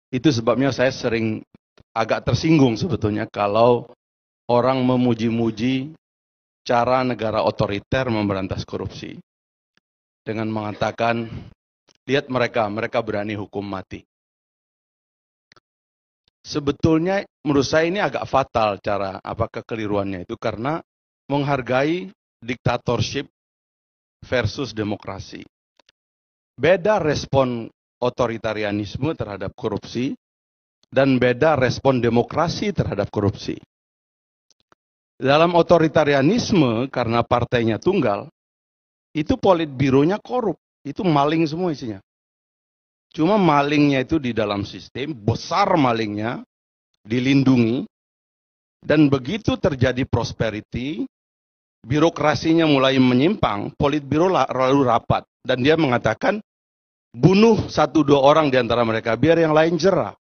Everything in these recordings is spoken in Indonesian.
Itu sebabnya saya sering agak tersinggung sebetulnya kalau orang memuji-muji cara negara otoriter memberantas korupsi dengan mengatakan, lihat mereka berani hukum mati. Sebetulnya menurut saya ini agak fatal cara kekeliruannya itu, karena menghargai diktatorship versus demokrasi. Beda respon otoritarianisme terhadap korupsi dan beda respon demokrasi terhadap korupsi. Dalam otoritarianisme, karena partainya tunggal, itu politbironya korup, itu maling semua isinya. Cuma malingnya itu di dalam sistem, besar malingnya, dilindungi, dan begitu terjadi prosperity, birokrasinya mulai menyimpang, politbiro lalu rapat, dan dia mengatakan, bunuh 1-2 orang di antara mereka, biar yang lain jerah.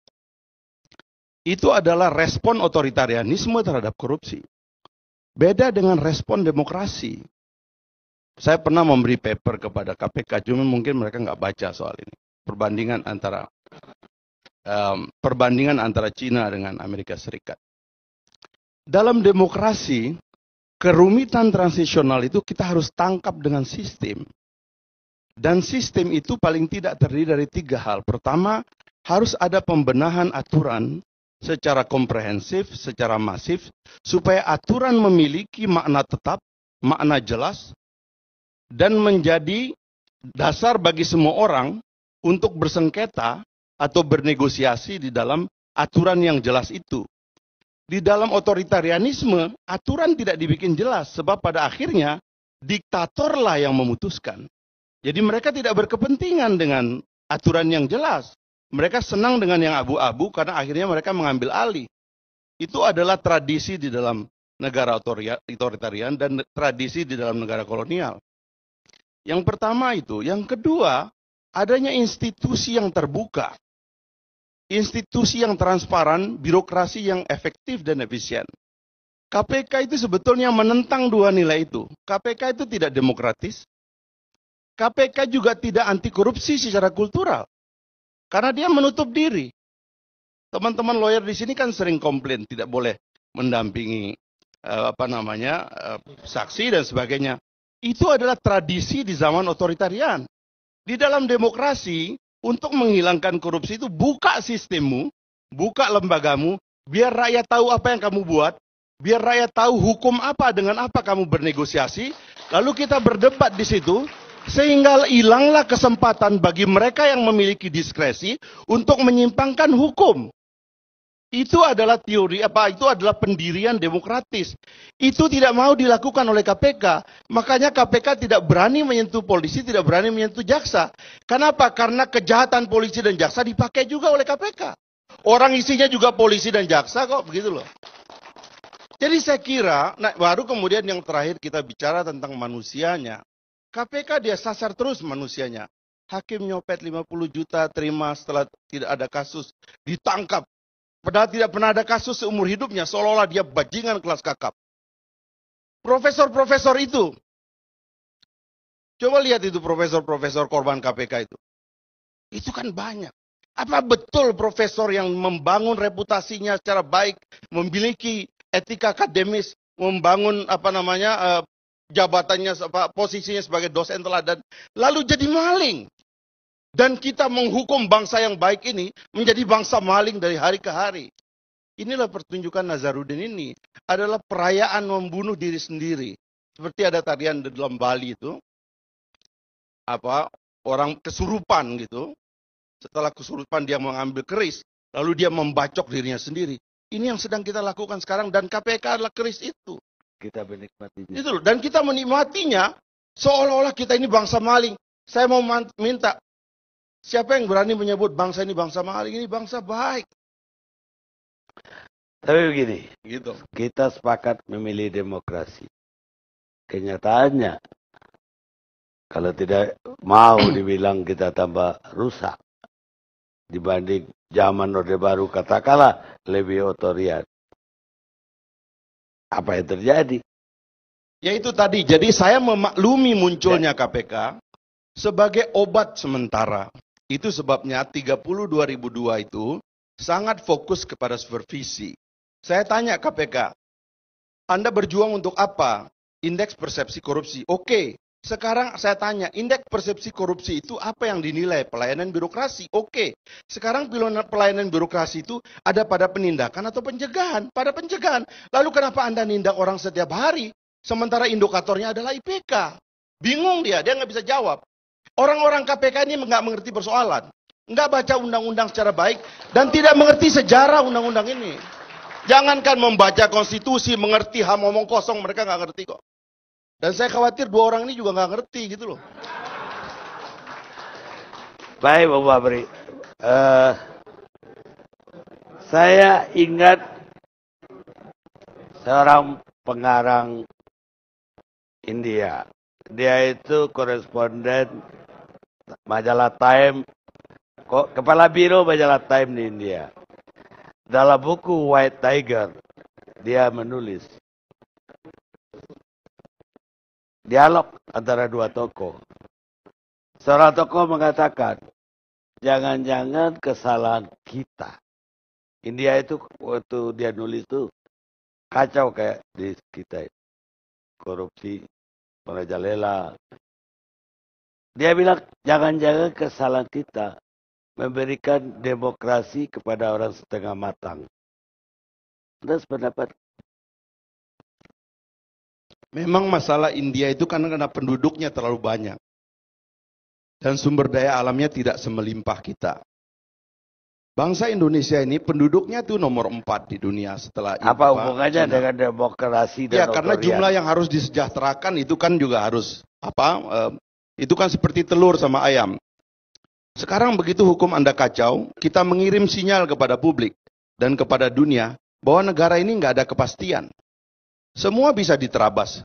Itu adalah respon otoritarianisme terhadap korupsi. Beda dengan respon demokrasi. Saya pernah memberi paper kepada KPK, cuma mungkin mereka nggak baca soal ini. Perbandingan antara Cina dengan Amerika Serikat. Dalam demokrasi, kerumitan transisional itu kita harus tangkap dengan sistem. Dan sistem itu paling tidak terdiri dari 3 hal. Pertama, harus ada pembenahan aturan secara komprehensif, secara masif, supaya aturan memiliki makna tetap, makna jelas, dan menjadi dasar bagi semua orang untuk bersengketa atau bernegosiasi di dalam aturan yang jelas itu. Di dalam otoritarianisme, aturan tidak dibikin jelas, sebab pada akhirnya diktatorlah yang memutuskan. Jadi mereka tidak berkepentingan dengan aturan yang jelas. Mereka senang dengan yang abu-abu karena akhirnya mereka mengambil alih. Itu adalah tradisi di dalam negara otoritarian dan tradisi di dalam negara kolonial. Yang pertama itu. Yang kedua, adanya institusi yang terbuka. Institusi yang transparan, birokrasi yang efektif dan efisien. KPK itu sebetulnya menentang 2 nilai itu. KPK itu tidak demokratis. KPK juga tidak anti korupsi secara kultural. Karena dia menutup diri. Teman-teman lawyer di sini kan sering komplain tidak boleh mendampingi saksi dan sebagainya. Itu adalah tradisi di zaman otoritarian. Di dalam demokrasi, untuk menghilangkan korupsi itu buka sistemmu, buka lembagamu, biar rakyat tahu apa yang kamu buat, biar rakyat tahu hukum apa dengan apa kamu bernegosiasi, lalu kita berdebat di situ. Sehingga hilanglah kesempatan bagi mereka yang memiliki diskresi untuk menyimpangkan hukum. Itu adalah teori, itu adalah pendirian demokratis. Itu tidak mau dilakukan oleh KPK. Makanya KPK tidak berani menyentuh polisi, tidak berani menyentuh jaksa. Kenapa? Karena kejahatan polisi dan jaksa dipakai juga oleh KPK. Orang isinya juga polisi dan jaksa kok, begitu loh. Jadi saya kira, baru kemudian yang terakhir kita bicara tentang manusianya. KPK dia sasar terus manusianya. Hakim nyopet 50 juta terima setelah tidak ada kasus. Ditangkap. Padahal tidak pernah ada kasus seumur hidupnya. Seolah-olah dia bajingan kelas kakap. Profesor-profesor itu. Coba lihat itu profesor-profesor korban KPK itu. Itu kan banyak. Apa betul profesor yang membangun reputasinya secara baik. Memiliki etika akademis. Membangun jabatannya, posisinya sebagai dosen teladan, lalu jadi maling. Dan kita menghukum bangsa yang baik ini menjadi bangsa maling dari hari ke hari. Inilah pertunjukan Nazarudin ini. Adalah perayaan membunuh diri sendiri. Seperti ada tarian di dalam Bali itu. Orang kesurupan gitu. Setelah kesurupan dia mengambil keris, lalu dia membacok dirinya sendiri. Ini yang sedang kita lakukan sekarang, dan KPK adalah keris itu. Kita menikmatinya. Itu loh. Dan kita menikmatinya seolah-olah kita ini bangsa maling. Saya mau minta, siapa yang berani menyebut bangsa ini bangsa maling, ini bangsa baik. Tapi begini, Gitu. kita sepakat memilih demokrasi. Kenyataannya, kalau tidak mau dibilang kita tambah rusak dibanding zaman Orde Baru, katakanlah lebih otoriter. Apa yang terjadi? Ya itu tadi, jadi saya memaklumi munculnya KPK sebagai obat sementara. Itu sebabnya 30/2002 itu sangat fokus kepada supervisi. Saya tanya KPK, Anda berjuang untuk apa? Indeks persepsi korupsi. Oke, sekarang saya tanya, indeks persepsi korupsi itu apa yang dinilai? Pelayanan birokrasi. Oke, sekarang pelayanan birokrasi itu ada pada penindakan atau pencegahan? Pada pencegahan. Lalu kenapa Anda nindak orang setiap hari? Sementara indikatornya adalah IPK. Bingung dia nggak bisa jawab. Orang-orang KPK ini nggak mengerti persoalan. Nggak baca undang-undang secara baik, dan tidak mengerti sejarah undang-undang ini. Jangankan membaca konstitusi, mengerti HAM omong kosong, mereka nggak ngerti kok. Dan saya khawatir dua orang ini juga nggak ngerti gitu loh. Baik, Bapak Fabri. Saya ingat seorang pengarang India. Dia itu koresponden majalah Time, kepala biro majalah Time di India. Dalam buku White Tiger, dia menulis dialog antara dua tokoh. Seorang tokoh mengatakan, jangan-jangan kesalahan kita. India itu waktu dia nulis itu kacau kayak di kita. Korupsi, merajalela. Dia bilang, jangan-jangan kesalahan kita memberikan demokrasi kepada orang setengah matang. Anda sependapat? Memang masalah India itu karena penduduknya terlalu banyak. Dan sumber daya alamnya tidak semelimpah kita. Bangsa Indonesia ini penduduknya itu nomor 4 di dunia setelah apa hubungannya dengan demokrasi dan ya, karena jumlah yang harus disejahterakan itu kan juga harus itu kan seperti telur sama ayam. Sekarang begitu hukum Anda kacau, kita mengirim sinyal kepada publik dan kepada dunia bahwa negara ini nggak ada kepastian. Semua bisa diterabas.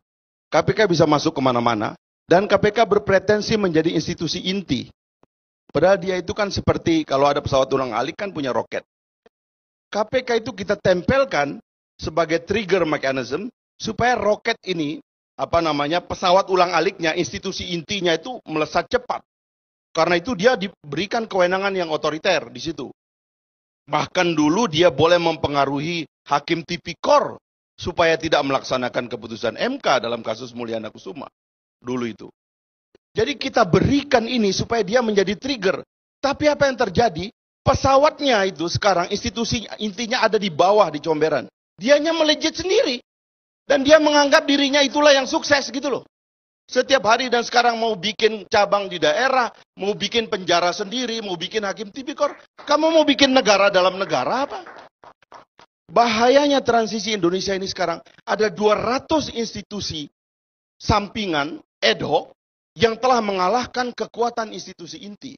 KPK bisa masuk kemana-mana, dan KPK berpretensi menjadi institusi inti. Padahal dia itu kan seperti kalau ada pesawat ulang-alik kan punya roket. KPK itu kita tempelkan sebagai trigger mechanism supaya roket ini, pesawat ulang-aliknya, institusi intinya itu melesat cepat. Karena itu dia diberikan kewenangan yang otoriter di situ. Bahkan dulu dia boleh mempengaruhi hakim tipikor supaya tidak melaksanakan keputusan MK dalam kasus Mulyana Kusuma. Dulu itu. Jadi kita berikan ini supaya dia menjadi trigger. Tapi apa yang terjadi? Pesawatnya itu sekarang institusi intinya ada di bawah di comberan. Dianya melejit sendiri. Dan dia menganggap dirinya itulah yang sukses gitu loh. Setiap hari dan sekarang mau bikin cabang di daerah, mau bikin penjara sendiri, mau bikin hakim tipikor. Kamu mau bikin negara dalam negara apa? Bahayanya transisi Indonesia ini sekarang ada 200 institusi sampingan ad hoc yang telah mengalahkan kekuatan institusi inti.